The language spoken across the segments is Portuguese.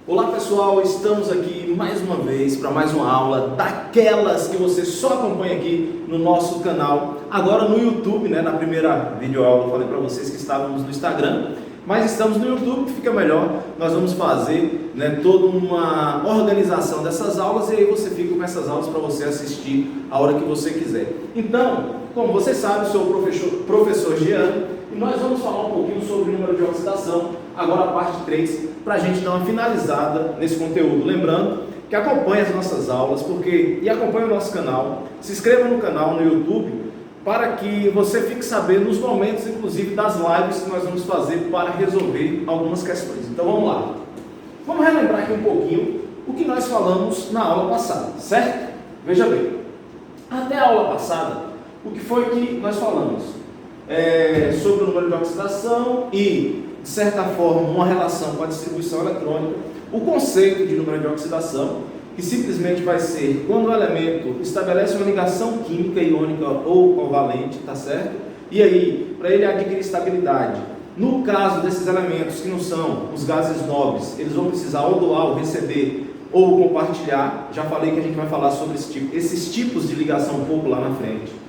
Olá pessoal, estamos aqui mais uma vez para mais uma aula daquelas que você só acompanha aqui no nosso canal, agora no YouTube, né? Na primeira videoaula eu falei para vocês que estávamos no Instagram, mas estamos no YouTube, que fica melhor. Nós vamos fazer, né, toda uma organização dessas aulas e aí você fica com essas aulas para você assistir a hora que você quiser. Então, como você sabe, eu sou o professor Jean e nós vamos falar um pouquinho sobre o número de oxidação, agora a parte 3, para a gente dar uma finalizada nesse conteúdo. Lembrando que acompanhe as nossas aulas e acompanhe o nosso canal, se inscreva no canal no YouTube, para que você fique sabendo nos momentos, inclusive, das lives que nós vamos fazer para resolver algumas questões. Então vamos lá. Vamos relembrar aqui um pouquinho o que nós falamos na aula passada, certo? Veja bem, até a aula passada, o que foi que nós falamos? Sobre o número de oxidação e, de certa forma, uma relação com a distribuição eletrônica, o conceito de número de oxidação, que simplesmente vai ser quando o elemento estabelece uma ligação química, iônica ou covalente, tá certo? E aí, para ele adquirir estabilidade, no caso desses elementos que não são os gases nobres, eles vão precisar ou doar, ou receber, ou compartilhar. Já falei que a gente vai falar sobre esses tipos de ligação um pouco lá na frente.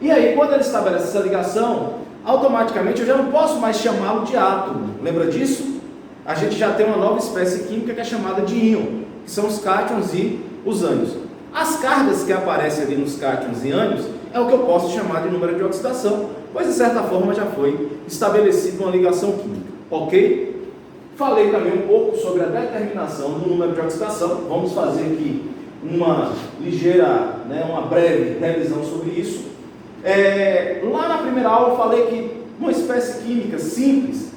E aí, quando ele estabelece essa ligação, automaticamente eu já não posso mais chamá-lo de átomo. Lembra disso? A gente já tem uma nova espécie química que é chamada de íon, que são os cátions e os ânions. As cargas que aparecem ali nos cátions e ânions é o que eu posso chamar de número de oxidação, pois de certa forma já foi estabelecida uma ligação química, ok? Falei também um pouco sobre a determinação do número de oxidação. Vamos fazer aqui uma ligeira, uma breve revisão sobre isso. Lá na primeira aula eu falei que uma espécie química simples,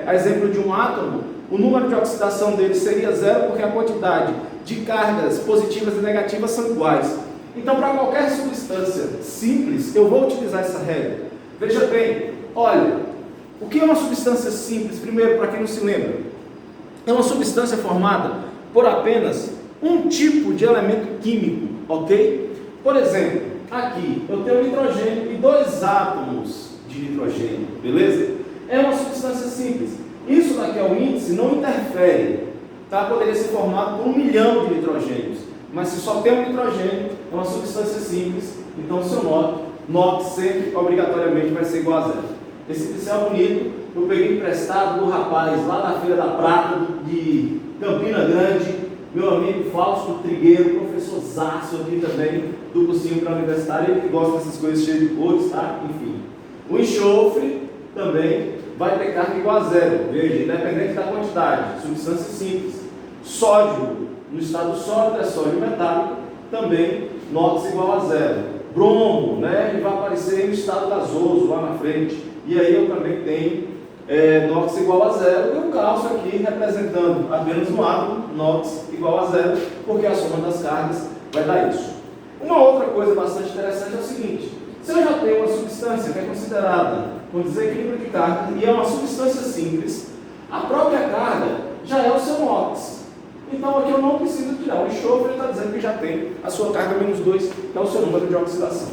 a exemplo de um átomo, o número de oxidação dele seria zero, porque a quantidade de cargas positivas e negativas são iguais. Então, para qualquer substância simples, eu vou utilizar essa regra. Veja bem, olha, o que é uma substância simples? Primeiro, para quem não se lembra, é uma substância formada por apenas um tipo de elemento químico, ok? Por exemplo, aqui eu tenho nitrogênio e 2 átomos de nitrogênio, beleza? É uma substância simples. Isso daqui é o índice, não interfere, tá? Poderia ser formado por 1 milhão de nitrogênios, mas se só tem um nitrogênio, é uma substância simples, então o seu NOx sempre, obrigatoriamente, vai ser igual a zero. Esse pincel bonito, eu peguei emprestado do rapaz lá da Feira da Prata, de Campina Grande, meu amigo Fausto Trigueiro, professor Zaço aqui também, do cursinho para universitário, ele que gosta dessas coisas cheias de cores, tá? Enfim. O enxofre também vai ter carga igual a zero, veja, independente da quantidade, substância simples. Sódio, no estado sólido é sódio metálico, também NOx igual a zero. Bromo, ele vai aparecer no estado gasoso lá na frente, e aí eu também tenho NOx igual a zero, e o cálcio aqui representando apenas um átomo, NOx igual a zero, porque a soma das cargas vai dar isso. Uma outra coisa bastante interessante é o seguinte: se eu já tenho uma substância que é considerada com desequilíbrio de carga e é uma substância simples, a própria carga já é o seu NOx. Então aqui eu não preciso tirar. O enxofre está dizendo que já tem a sua carga menos 2, que é o seu número de oxidação.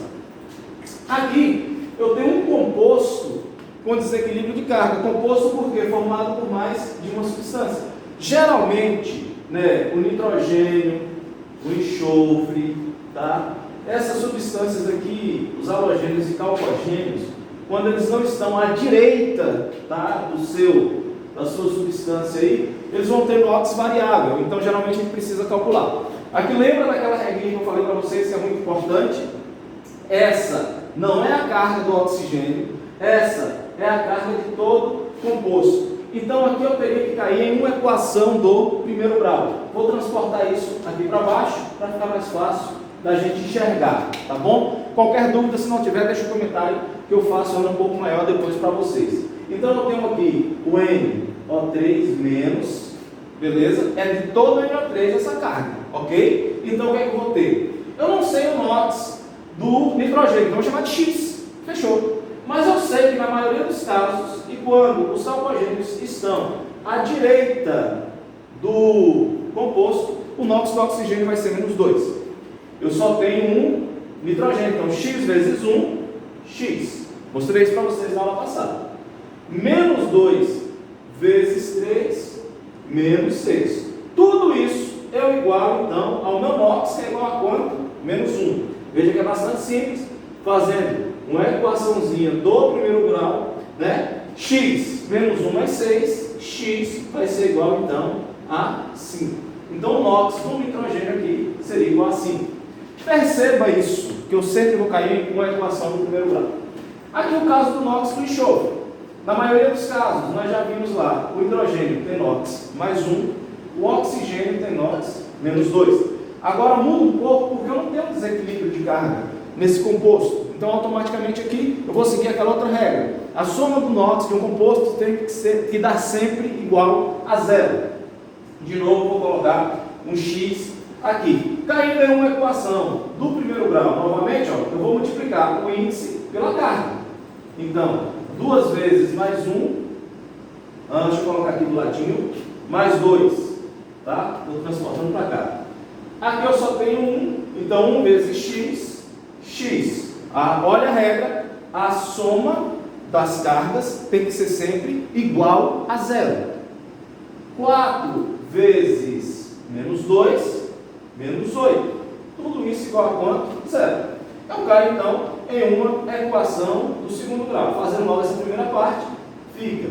Aqui eu tenho um composto com desequilíbrio de carga. Composto por quê? Formado por mais de uma substância. Geralmente, o nitrogênio, o enxofre, tá? Essas substâncias aqui, os halogênios e calcogênios, quando eles não estão à direita, tá, da sua substância aí, eles vão ter NOx variável. Então, geralmente, a gente precisa calcular. Aqui lembra daquela regrinha que eu falei para vocês, que é muito importante? Essa não é a carga do oxigênio, essa é a carga de todo composto. Então, aqui eu teria que cair em uma equação do primeiro grau. Vou transportar isso aqui para baixo, para ficar mais fácil da gente enxergar, tá bom? Qualquer dúvida, se não tiver, deixa um comentário que eu faço ela um pouco maior depois para vocês. Então eu tenho aqui o NO3-, beleza? É de todo o NO3 essa carga, ok? Então o que é que eu vou ter? Eu não sei o NOx do nitrogênio, então eu vou chamar de X, fechou? Mas eu sei que na maioria dos casos, e quando os calcogênios estão à direita do composto, o NOx do oxigênio vai ser menos 2. Eu só tenho um nitrogênio, então X vezes 1, X. Mostrei isso para vocês na aula passada. menos 2 vezes 3, menos 6. Tudo isso é igual, então, ao meu NOx, que é igual a quanto? Menos 1. Veja que é bastante simples, fazendo uma equaçãozinha do primeiro grau, né? X menos 1 mais 6, x vai ser igual, então, a 5. Então, o NOx do nitrogênio aqui seria igual a 5. Perceba isso, que eu sempre vou cair com a equação do primeiro grau. Aqui o caso do NOx do enxofre. Na maioria dos casos, nós já vimos lá, o hidrogênio tem NOx mais 1, o oxigênio tem NOx menos 2. Agora muda um pouco porque eu não tenho desequilíbrio de carga nesse composto. Então, automaticamente aqui, eu vou seguir aquela outra regra. A soma do NOx de um composto tem que dar sempre igual a zero. De novo, vou colocar um x aqui. Caindo em uma equação do primeiro grau, novamente, ó, eu vou multiplicar o índice pela carga. Então, 2 vezes mais 1, deixa eu colocar aqui do ladinho, mais 2, tá? Estou transportando para cá. Aqui eu só tenho 1, então 1 vezes x, x. Olha a regra, a soma das cargas tem que ser sempre igual a zero. 4 vezes menos 2, menos 8. Tudo isso igual a quanto? Zero. Eu caio, então, em uma equação do segundo grau. Fazendo logo essa primeira parte, fica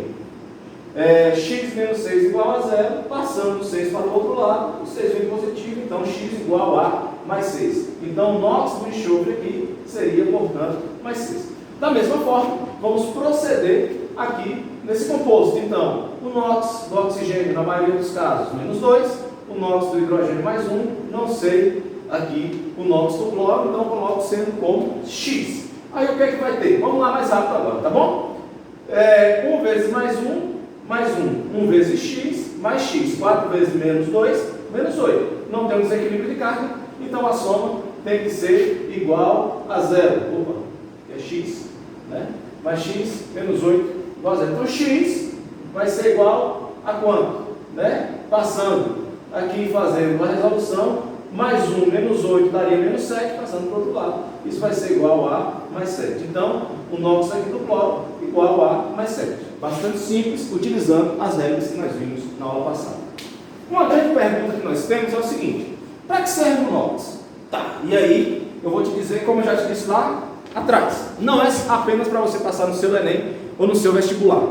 x menos 6 igual a zero, passando o 6 para o outro lado, o 6 vem positivo, então x igual a mais 6. Então, o NOx do enxofre aqui seria, portanto, mais 6. Da mesma forma, vamos proceder aqui nesse composto. Então, o NOx do oxigênio, na maioria dos casos, menos 2, o NOx do hidrogênio mais 1, não sei aqui o NOx do cloro, então coloco sendo como x. Aí o que é que vai ter? Vamos lá mais rápido agora, tá bom? 1 vezes mais 1, mais 1. 1 vezes x, mais x. 4 vezes menos 2, menos 8. Não temos equilíbrio de carga, então a soma tem que ser igual a zero. Opa, é x, né? Mais x menos 8 igual a zero. Então x vai ser igual a quanto? Né? Passando aqui fazendo uma resolução, mais 1 menos 8 daria menos 7, passando para o outro lado. Isso vai ser igual a mais 7. Então, o NOx aqui do cloro igual a mais 7. Bastante simples, utilizando as regras que nós vimos na aula passada. Uma grande pergunta que nós temos é o seguinte: para que serve o NOx? Tá, e aí eu vou te dizer, como eu já te disse lá atrás, não é apenas para você passar no seu Enem ou no seu vestibular.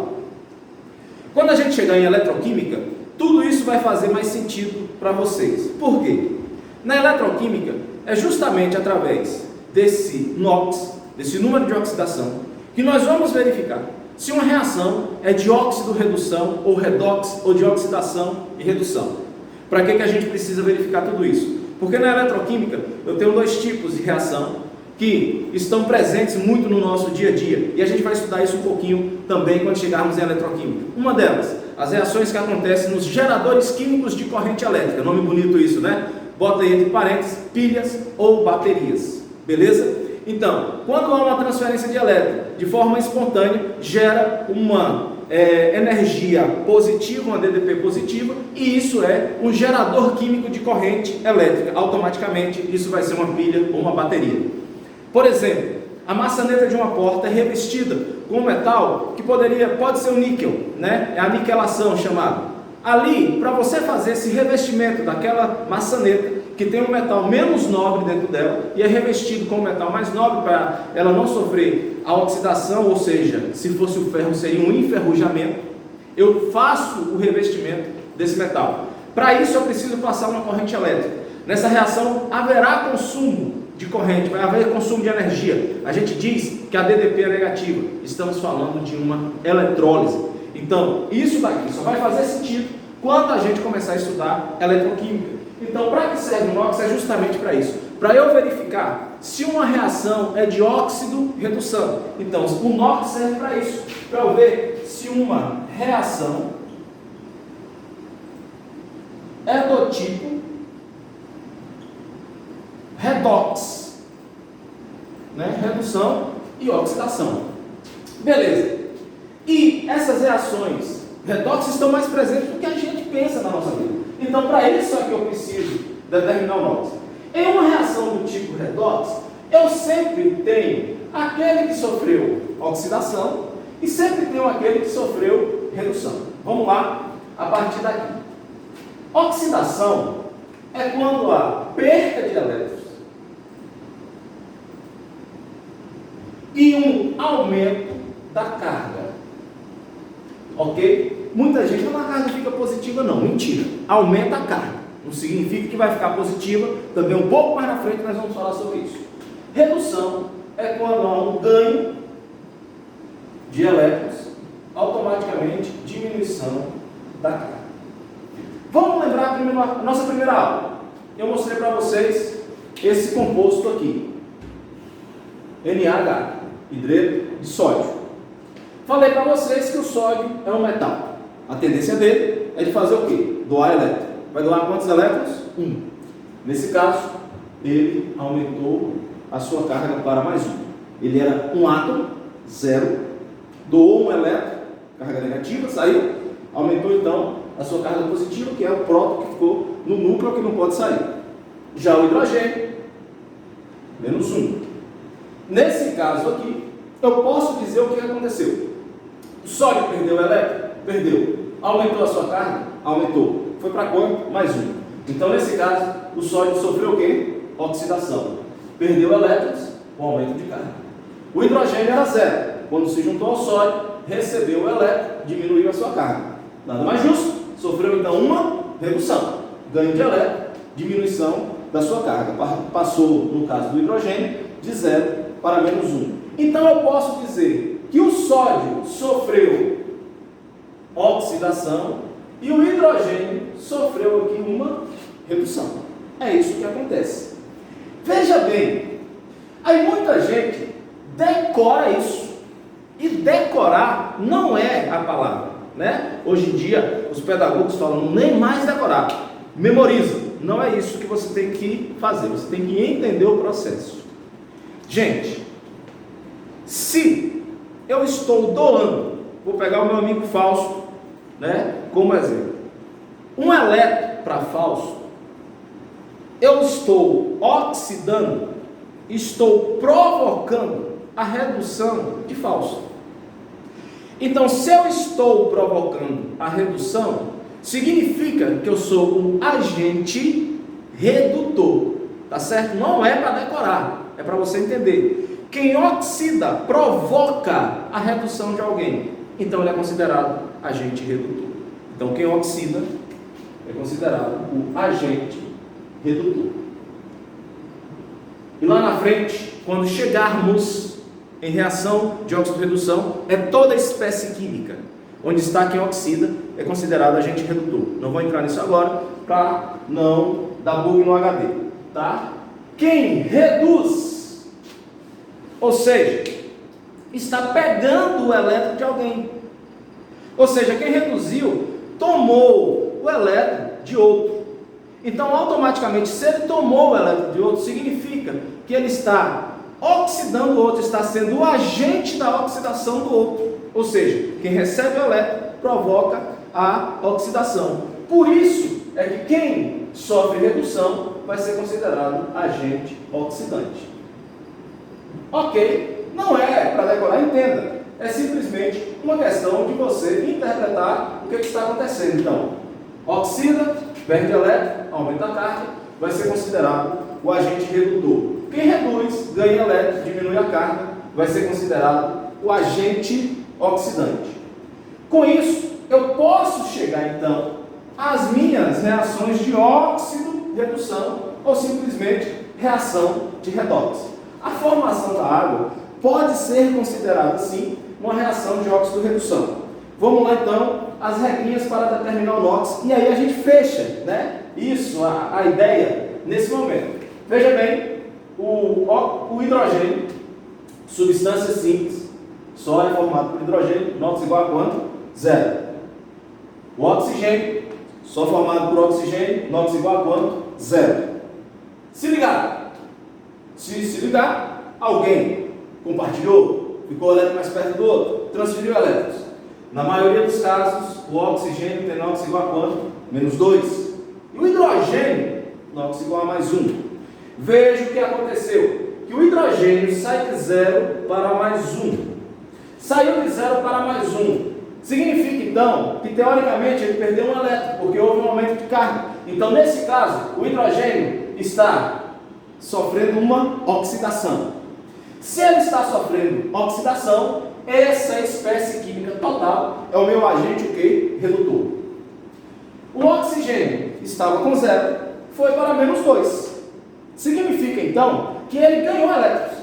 Quando a gente chegar em eletroquímica, tudo isso vai fazer mais sentido para vocês. Por quê? Na eletroquímica, é justamente através desse NOx, desse número de oxidação, que nós vamos verificar se uma reação é de óxido-redução ou redox, ou de oxidação e redução. Para que a gente precisa verificar tudo isso? Porque na eletroquímica eu tenho dois tipos de reação que estão presentes muito no nosso dia a dia, e a gente vai estudar isso um pouquinho também quando chegarmos em eletroquímica. Uma delas, as reações que acontecem nos geradores químicos de corrente elétrica. Nome bonito isso, né? Bota aí entre parênteses, pilhas ou baterias, beleza? Então, quando há uma transferência de elétron de forma espontânea, gera uma energia positiva, uma DDP positiva, e isso é um gerador químico de corrente elétrica. Automaticamente, isso vai ser uma pilha ou uma bateria. Por exemplo, a maçaneta de uma porta é revestida com um metal que pode ser o níquel, né? É a niquelação chamada. Ali, para você fazer esse revestimento daquela maçaneta, que tem um metal menos nobre dentro dela, e é revestido com um metal mais nobre para ela não sofrer a oxidação, ou seja, se fosse o ferro seria um enferrujamento, eu faço o revestimento desse metal. Para isso eu preciso passar uma corrente elétrica. Nessa reação haverá consumo de corrente, vai haver consumo de energia. A gente diz que a DDP é negativa, estamos falando de uma eletrólise. Então, isso daqui só vai fazer sentido quando a gente começar a estudar eletroquímica. Então, para que serve o NOx? É justamente para isso. Para eu verificar se uma reação é de óxido-redução. Então, o NOx serve para isso. Para eu ver se uma reação é do tipo redox, né? Redução e oxidação. Beleza. E essas reações redox estão mais presentes do que a gente pensa na nossa vida. Então, para isso é que eu preciso determinar o NOx. Em uma reação do tipo redox, eu sempre tenho aquele que sofreu oxidação E sempre tem aquele que sofreu redução. Vamos lá, a partir daqui. Oxidação é quando há perda de elétrons e um aumento da carga. Ok? Muita gente fala, a carga fica positiva. Não, mentira. Aumenta a carga. Não significa que vai ficar positiva. Também um pouco mais na frente nós vamos falar sobre isso. Redução é quando há um ganho de elétrons, automaticamente diminuição da carga. Vamos lembrar a nossa primeira aula. Eu mostrei para vocês esse composto aqui. NaH, hidreto de sódio. Falei para vocês que o sódio é um metal. A tendência dele é de fazer o quê? Doar elétron. Vai doar quantos elétrons? 1. Nesse caso, ele aumentou a sua carga para mais 1. Ele era um átomo, 0, doou um elétron, carga negativa, saiu, aumentou então a sua carga positiva, que é o próton que ficou no núcleo, que não pode sair. Já o hidrogênio, menos 1. Nesse caso aqui, eu posso dizer o que aconteceu. O sódio perdeu o elétron? Perdeu. Aumentou a sua carga? Aumentou. Foi para quanto? Mais 1. Então, nesse caso, o sódio sofreu o quê? Oxidação. Perdeu elétrons, com aumento de carga. O hidrogênio era 0. Quando se juntou ao sódio, recebeu o elétron, diminuiu a sua carga. Nada mais justo. Sofreu então uma redução. Ganho de elétron, diminuição da sua carga. Passou, no caso do hidrogênio, de 0 para menos 1. Então eu posso dizer que o sódio sofreu oxidação e o hidrogênio sofreu aqui uma redução. É isso que acontece. Veja bem, aí muita gente decora isso. E decorar não é a palavra, né? Hoje em dia, os pedagogos falam nem mais decorar, memoriza. Não é isso que você tem que fazer, você tem que entender o processo. Gente, se eu estou doando, vou pegar o meu amigo Fausto, né, como exemplo, um elétron para Fausto, eu estou oxidando, estou provocando a redução de Fausto. Então, se eu estou provocando a redução, significa que eu sou um agente redutor, tá certo? Não é para decorar, é para você entender. Quem oxida provoca a redução de alguém, então ele é considerado agente redutor. Então, quem oxida é considerado o agente redutor. E lá na frente, quando chegarmos em reação de óxido-redução, é toda espécie química. Onde está quem oxida é considerado agente redutor. Não vou entrar nisso agora para não dar bug no HD, tá? Quem reduz, ou seja, está pegando o elétron de alguém. Ou seja, quem reduziu tomou o elétron de outro. Então, automaticamente, se ele tomou o elétron de outro, significa que ele está oxidando o outro, está sendo o agente da oxidação do outro. Ou seja, quem recebe o elétron provoca a oxidação. Por isso é que quem sofre redução vai ser considerado agente oxidante. Ok? Não é para decorar, entenda. É simplesmente uma questão de você interpretar o que está acontecendo. Então, oxida, perde elétron, aumenta a carga, vai ser considerado o agente redutor. Quem reduz, ganha elétron, diminui a carga, vai ser considerado o agente oxidante. Com isso, eu posso chegar então às minhas reações de óxido-redução ou simplesmente reação de redox. A formação da água pode ser considerada sim uma reação de óxido-redução. Vamos lá então as regrinhas para determinar o NOx e aí a gente fecha, né? Isso, a ideia nesse momento. Veja bem, o hidrogênio, substância simples, só é formado por hidrogênio, NOx igual a quanto? 0. O oxigênio, só formado por oxigênio, NOx igual a quanto? 0. Se ligar, se ligar, alguém compartilhou, ficou o elétron mais perto do outro, transferiu elétrons. Na maioria dos casos, o oxigênio tem NOx igual a quanto? Menos 2. E o hidrogênio, NOx igual a mais 1. Veja o que aconteceu, que o hidrogênio sai de 0 para mais 1. saiu de 0 para mais 1. Significa então que teoricamente ele perdeu um elétron, porque houve um aumento de carga. Então nesse caso, o hidrogênio está sofrendo uma oxidação. Se ele está sofrendo oxidação, essa espécie química total é o meu agente o quê? Redutor. O oxigênio estava com 0, foi para menos 2. Significa então que ele ganhou elétrons,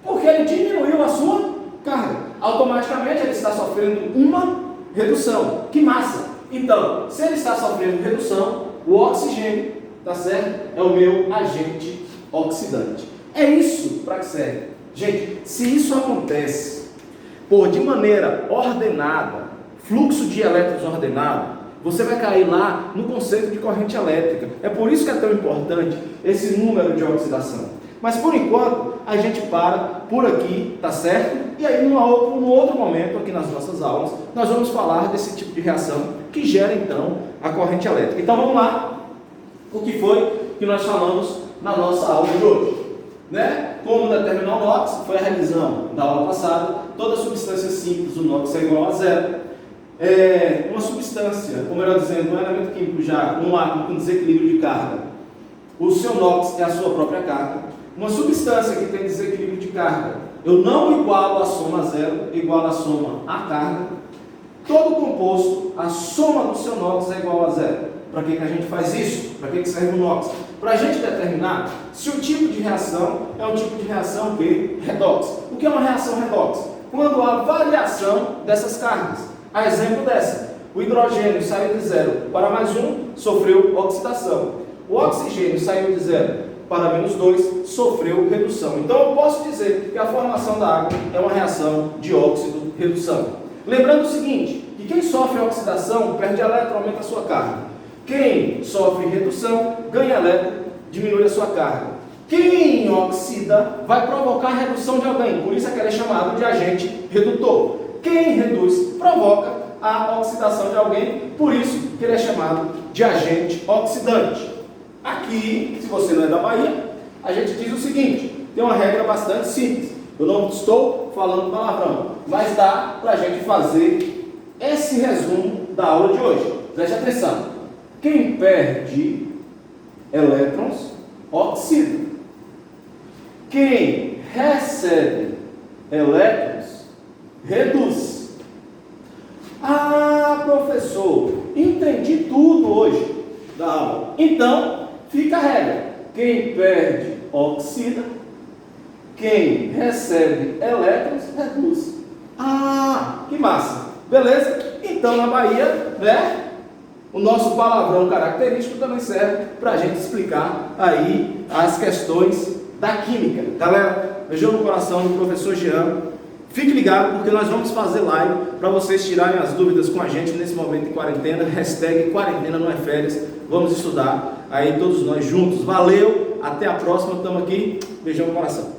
porque ele diminuiu a sua carga. Automaticamente ele está sofrendo uma redução. Que massa! Então, se ele está sofrendo redução, o oxigênio, tá certo? É o meu agente oxidante. É isso para que serve. Gente, se isso acontece de maneira ordenada, fluxo de elétrons ordenado, você vai cair lá no conceito de corrente elétrica. É por isso que é tão importante esse número de oxidação. Mas por enquanto, a gente para por aqui, tá certo? E aí, num outro momento, aqui nas nossas aulas, nós vamos falar desse tipo de reação que gera, então, a corrente elétrica. Então, vamos lá. O que foi que nós falamos na nossa aula de hoje? Né? Como determinar o NOx, foi a revisão da aula passada. Toda substância simples, o NOx é igual a 0. Uma substância, ou melhor dizendo, um elemento químico já, um átomo com desequilíbrio de carga, o seu NOx é a sua própria carga. Uma substância que tem desequilíbrio de carga, eu não igualo a soma a 0, igualo a soma a carga. Todo composto, a soma do seu NOx é igual a 0. Para que a gente faz isso? Para que serve o NOx? Para a gente determinar se o tipo de reação é um tipo de reação redox. O que é uma reação redox? Quando há variação dessas cargas. A exemplo dessa, o hidrogênio saiu de 0 para mais 1, sofreu oxidação. O oxigênio saiu de 0 para menos 2, sofreu redução. Então eu posso dizer que a formação da água é uma reação de óxido-redução. Lembrando o seguinte, que quem sofre oxidação perde elétron, aumenta a sua carga. Quem sofre redução ganha elétron, diminui a sua carga. Quem oxida vai provocar a redução de alguém, por isso é que ele é chamado de agente redutor. Quem reduz provoca a oxidação de alguém, por isso que ele é chamado de agente oxidante. Aqui, se você não é da Bahia, a gente diz o seguinte, tem uma regra bastante simples. Eu não estou falando palavrão, mas dá para a gente fazer esse resumo da aula de hoje. Preste atenção. Quem perde elétrons, oxida. Quem recebe elétrons, reduz. Ah, professor, entendi tudo hoje da aula. Então, fica a regra. Quem perde, oxida. Quem recebe elétrons, reduz. Ah, que massa. Beleza? Então, na Bahia, né? O nosso palavrão característico também serve para a gente explicar aí as questões da química. Galera, beijão no coração do professor Jean. Fique ligado porque nós vamos fazer live para vocês tirarem as dúvidas com a gente nesse momento de quarentena. Hashtag quarentena não é férias. Vamos estudar aí todos nós juntos. Valeu, até a próxima. Estamos aqui. Beijão no coração.